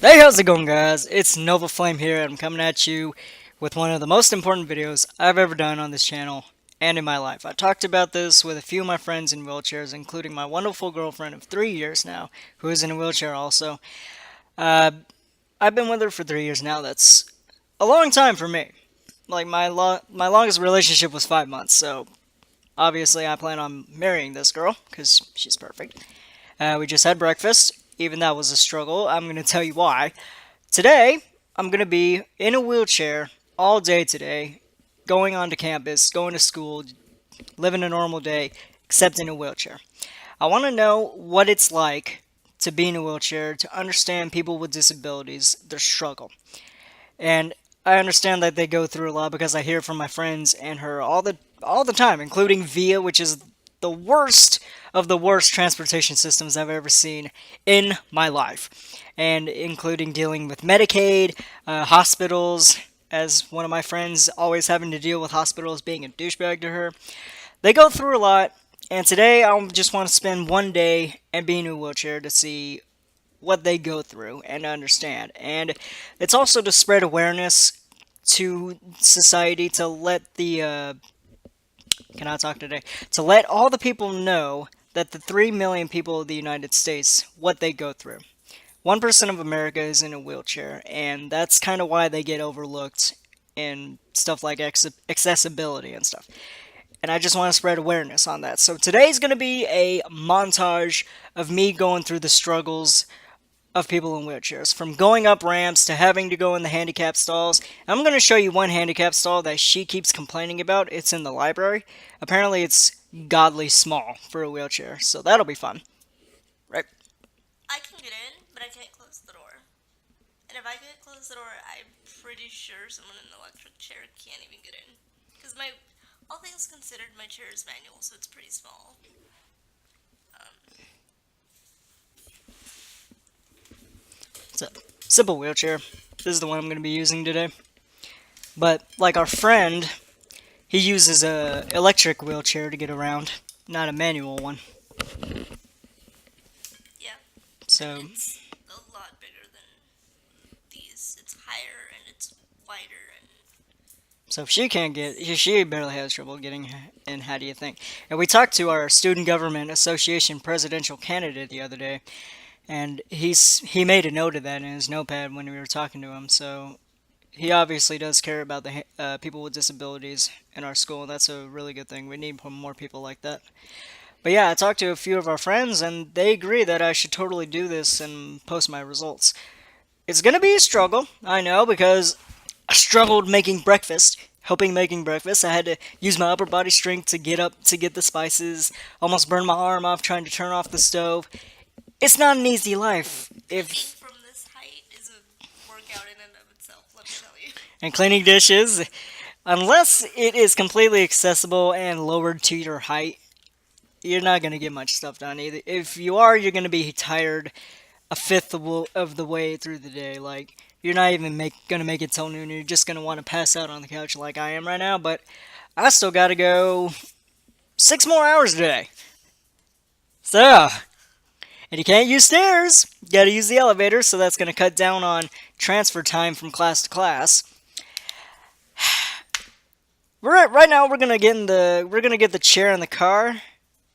Hey, how's it going, guys? It's Nova Flame here, and I'm coming at you with one of the most important videos I've ever done on this channel and in my life. I talked about this with a few of my friends in wheelchairs, including my wonderful girlfriend of 3 years now, who is in a wheelchair also. Uh, I've been with her for 3 years now. That's a long time for me. Like, my longest relationship was 5 months, so obviously I plan on marrying this girl, because she's perfect. We just had breakfast. Even that was a struggle. I'm going to tell you why. Today, I'm going to be in a wheelchair all day today, going onto campus, going to school, living a normal day, except in a wheelchair. I want to know what it's like to be in a wheelchair, to understand people with disabilities, their struggle. And I understand that they go through a lot because I hear from my friends and her all the time, including Via, which is the worst of the worst transportation systems I've ever seen in my life, and including dealing with Medicaid, hospitals. As one of my friends always having to deal with hospitals being a douchebag to her, they go through a lot. And today I just want to spend one day and be in a wheelchair to see what they go through and understand. And it's also to spread awareness to society to let the can I talk today? To let all the people know that the 3 million people of the United States what they go through. 1% of America is in a wheelchair, and that's kind of why they get overlooked in stuff like accessibility and stuff. And I just want to spread awareness on that. So today's going to be a montage of me going through the struggles of people in wheelchairs, from going up ramps to having to go in the handicap stalls. I'm going to show you one handicap stall that she keeps complaining about. It's in the library. Apparently, it's godly small for a wheelchair, so that'll be fun. Right? I can get in, but I can't close the door. And if I can't close the door, I'm pretty sure someone in an electric chair can't even get in. Because all things considered, my chair is manual, so it's pretty small. Um, It's a simple wheelchair. This is the one I'm going to be using today. But like our friend, he uses a electric wheelchair to get around, not a manual one. yeah, and So it's a lot bigger than these. It's higher and it's wider and So if she can't get, she barely has trouble getting in. How do you think? And we talked to our Student Government Association presidential candidate the other day, and he made a note of that in his notepad when we were talking to him. So he obviously does care about the people with disabilities in our school. And that's a really good thing. We need more people like that. But yeah, I talked to a few of our friends, and they agree that I should totally do this and post my results. It's gonna be a struggle, I know, because I struggled making breakfast, helping making breakfast. I had to use my upper body strength to get up to get the spices. Almost burned my arm off trying to turn off the stove. It's not an easy life. cooking If from this height is a workout in and of itself, let me tell you. and cleaning dishes, unless it is completely accessible and lowered to your height, you're not gonna get much stuff done either. If you are, you're gonna be tired a fifth of the way through the day. Like you're not even gonna make it till noon. You're just gonna want to pass out on the couch like I am right now. But I still got to go 6 more hours today. So, and you can't use stairs. You got to use the elevator. So that's gonna cut down on transfer time from class to class. Right now. We're gonna get the chair in the car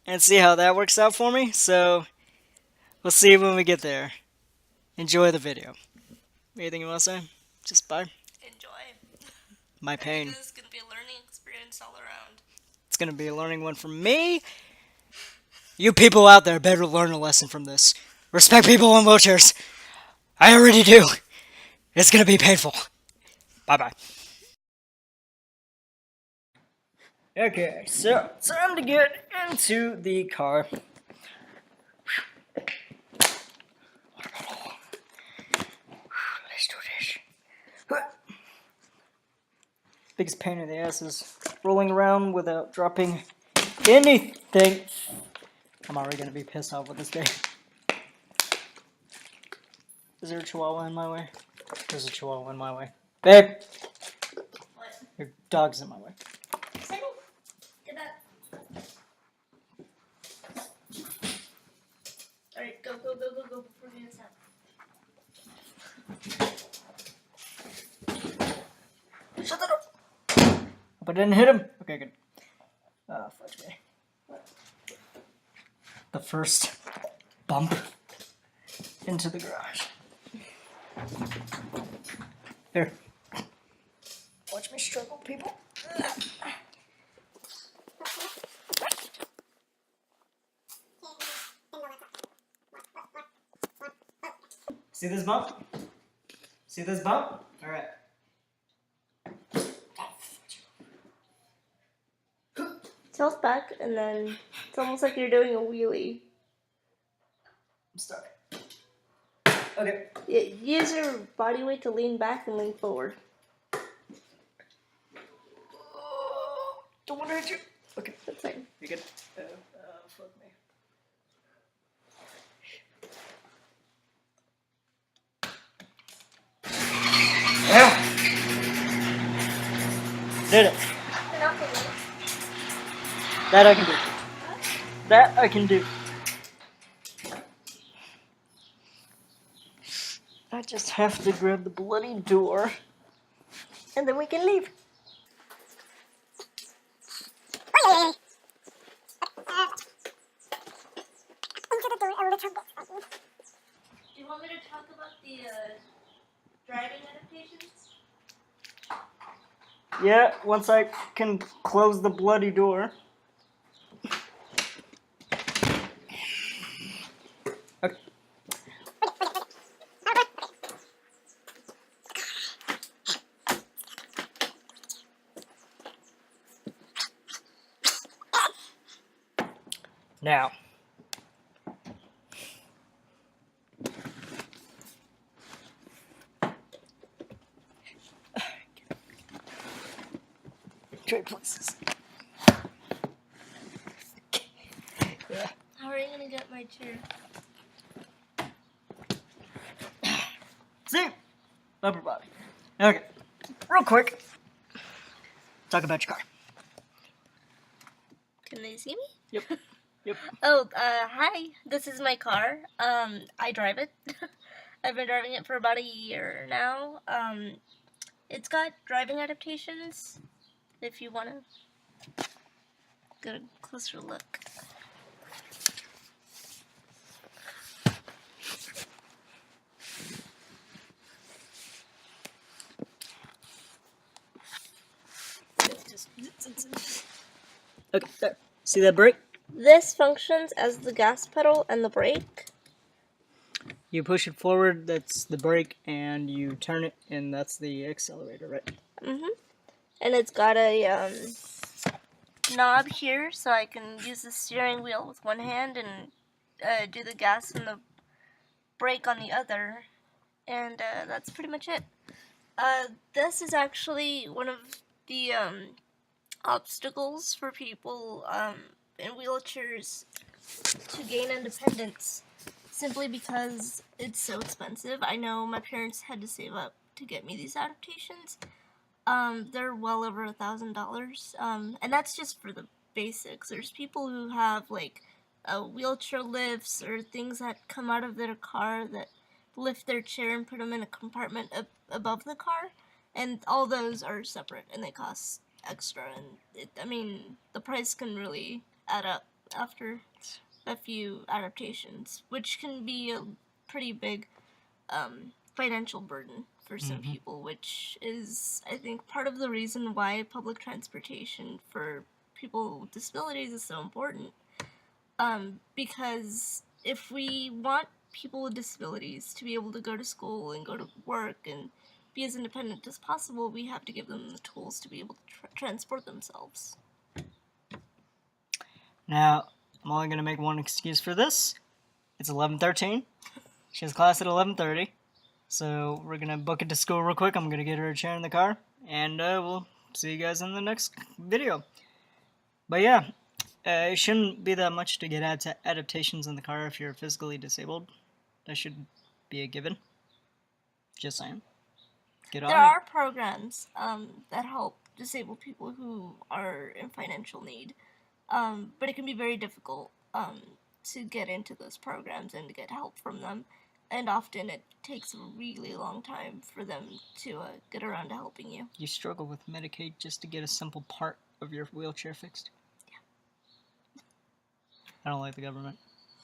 and see how that works out for me. So we'll see when we get there. Enjoy the video. Anything you want to say? Just bye. Enjoy. My I think pain. this is going to be a learning experience all around. It's going to be a learning one from me. You people out there better learn a lesson from this. Respect people in wheelchairs. I already do. It's going to be painful. Bye bye. Okay, so time to get into the car. Let's do this. Biggest pain in the ass is rolling around without dropping anything. I'm already going to be pissed off with this day. Is there a chihuahua in my way? There's a chihuahua in my way. Babe, What? your dog's in my way. Sammy, get that. Alright, go before we get out. But I didn't hit him. Okay, good. Fudge me. The first bump into the garage. Here. Watch me struggle, people. See this bump? See this bump? Alright. Tilt back, and then it's almost like you're doing a wheelie. I'm stuck. Okay. Use your body weight to lean back and lean forward. Don't want to hit you. Okay. That's fine. You good? Fuck me. Yeah. Did it. That I can do. That I can do. I just have to grab the bloody door. And then we can leave. Do you want me to talk about the driving adaptations? Yeah, once I can close the bloody door. Okay. Now. Trade places. Yeah. How are you gonna get my chair? See? Upper body. Okay. Real quick. Talk about your car. Can they see me? Yep. Yep. Oh, hi. This is my car. I drive it. I've been driving it for about a year now. It's got driving adaptations. If you want to get a closer look. Okay, there. See that brake? This functions as the gas pedal and the brake. You push it forward, that's the brake, and you turn it, and that's the accelerator, right? Mm-hmm. And it's got a knob here, so I can use the steering wheel with one hand and do the gas and the brake on the other. And that's pretty much it. This is actually one of the obstacles for people in wheelchairs to gain independence, simply because it's so expensive. I know my parents had to save up to get me these adaptations. They're well over $1,000, and that's just for the basics. There's people who have like wheelchair lifts or things that come out of their car that lift their chair and put them in a compartment above the car, and all those are separate and they cost extra. And the price can really add up after a few adaptations, which can be a pretty big financial burden for some people, which is, I think, part of the reason why public transportation for people with disabilities is so important. Because if we want people with disabilities to be able to go to school and go to work and be as independent as possible, we have to give them the tools to be able to transport themselves. Now, I'm only going to make one excuse for this. It's 11:13. She has class at 11:30. So we're going to book it to school real quick. I'm going to get her a chair in the car. And we'll see you guys in the next video. But yeah, it shouldn't be that much to get adaptations in the car if you're physically disabled. That should be a given. Just saying. Get on There it. are programs that help disabled people who are in financial need, but it can be very difficult to get into those programs and to get help from them. and often it takes a really long time for them to get around to helping you. You struggle with Medicaid just to get a simple part of your wheelchair fixed? Yeah. I don't like the government.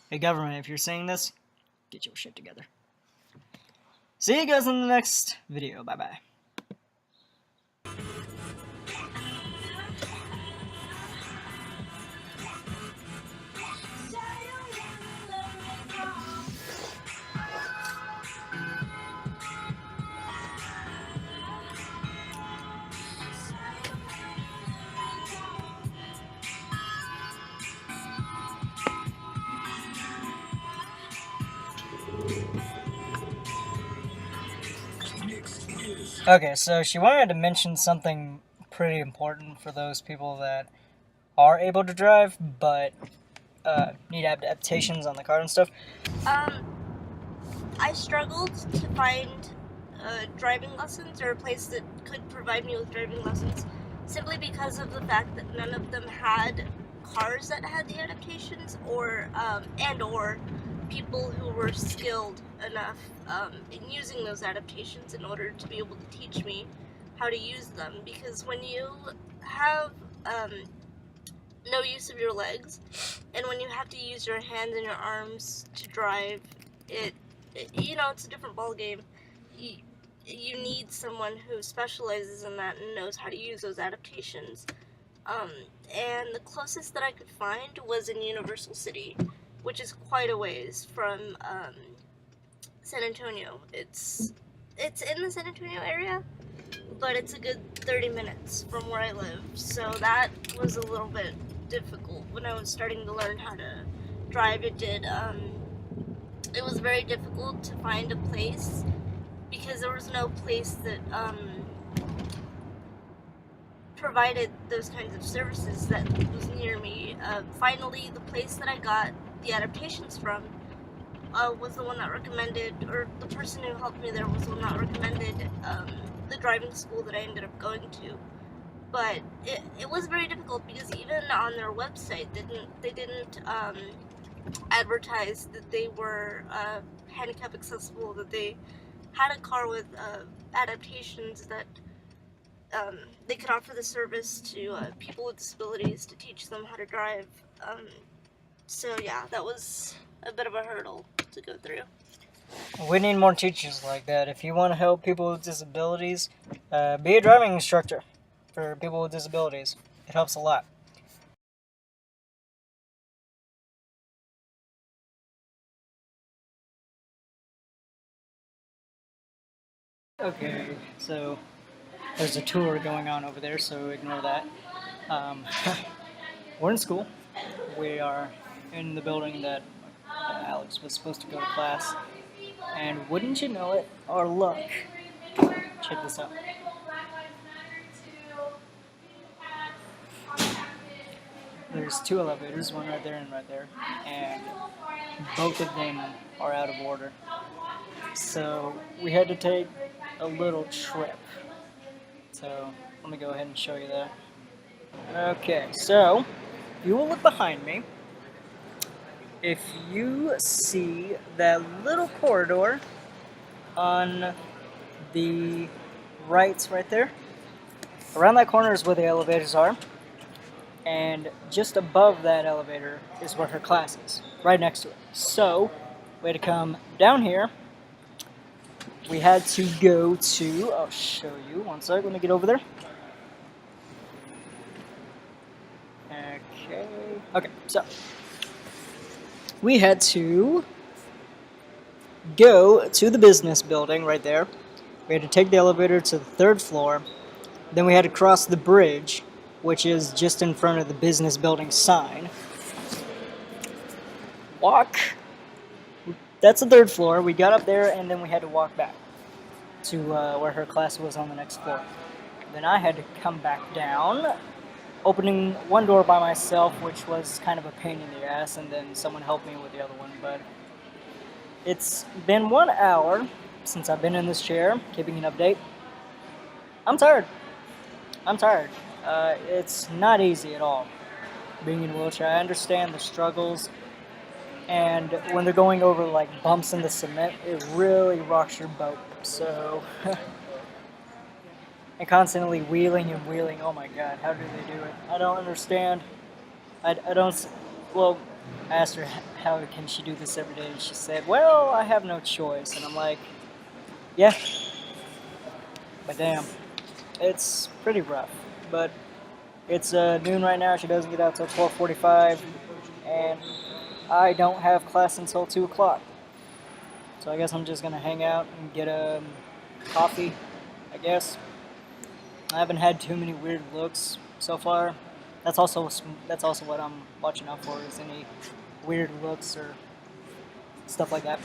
Hey, government, if you're saying this, get your shit together. See you guys in the next video. Bye-bye. Okay, so she wanted to mention something pretty important for those people that are able to drive, but need adaptations on the car and stuff. I struggled to find driving lessons or a place that could provide me with driving lessons simply because of the fact that none of them had cars that had the adaptations or people who were skilled enough in using those adaptations in order to be able to teach me how to use them. Because when you have no use of your legs, and when you have to use your hands and your arms to drive, it's a different ball game. You need someone who specializes in that and knows how to use those adaptations. And the closest that I could find was in Universal City, which is quite a ways from San Antonio. It's in the San Antonio area, but it's a good 30 minutes from where I live, so that was a little bit difficult when I was starting to learn how to drive. It was very difficult to find a place because there was no place that provided those kinds of services that was near me. Finally, the place that I got the adaptations from was the one that recommended, or the person who helped me there was the one that recommended the driving school that I ended up going to. But it was very difficult because even on their website, they didn't advertise that they were handicap accessible, that they had a car with adaptations, that they could offer the service to people with disabilities to teach them how to drive. So yeah, that was a bit of a hurdle to go through. We need more teachers like that. If you want to help people with disabilities, be a driving instructor for people with disabilities. It helps a lot. Okay, so there's a tour going on over there, so ignore that. Um, we're in school. We are in the building that Alex was supposed to go to class. And wouldn't you know it, our luck. Check this out. There's two elevators, one right there and right there, and both of them are out of order. So we had to take a little trip. So let me go ahead and show you that. Okay, so you will look behind me. If you see that little corridor on the right there, around that corner is where the elevators are. And just above that elevator is where her class is, right next to it. So we had to come down here. We had to go to, I'll show you, one sec, let me get over there. Okay, so we had to go to the business building right there. We had to take the elevator to the third floor. Then we had to cross the bridge, which is just in front of the business building sign. Walk. That's the third floor. We got up there and then we had to walk back to where her class was on the next floor. Then I had to come back down, opening one door by myself, which was kind of a pain in the ass, and then someone helped me with the other one. But it's been 1 hour since I've been in this chair, keeping an update. I'm tired. It's not easy at all being in a wheelchair. I understand the struggles and when they're going over like bumps in the cement, it really rocks your boat. So, and constantly wheeling and wheeling. Oh my god, how do they do it? I don't understand. I don't. Well, I asked her how can she do this every day, and she said, "Well, I have no choice." And I'm like, "Yeah, but damn, it's pretty rough." But it's noon right now. She doesn't get out till 12:45, and I don't have class until 2 o'clock. So I guess I'm just gonna hang out and get a coffee. I guess I haven't had too many weird looks so far. That's also what I'm watching out for, is any weird looks or stuff like that.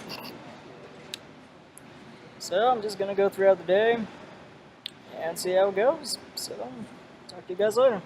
So I'm just gonna go throughout the day and see how it goes. So talk to you guys later.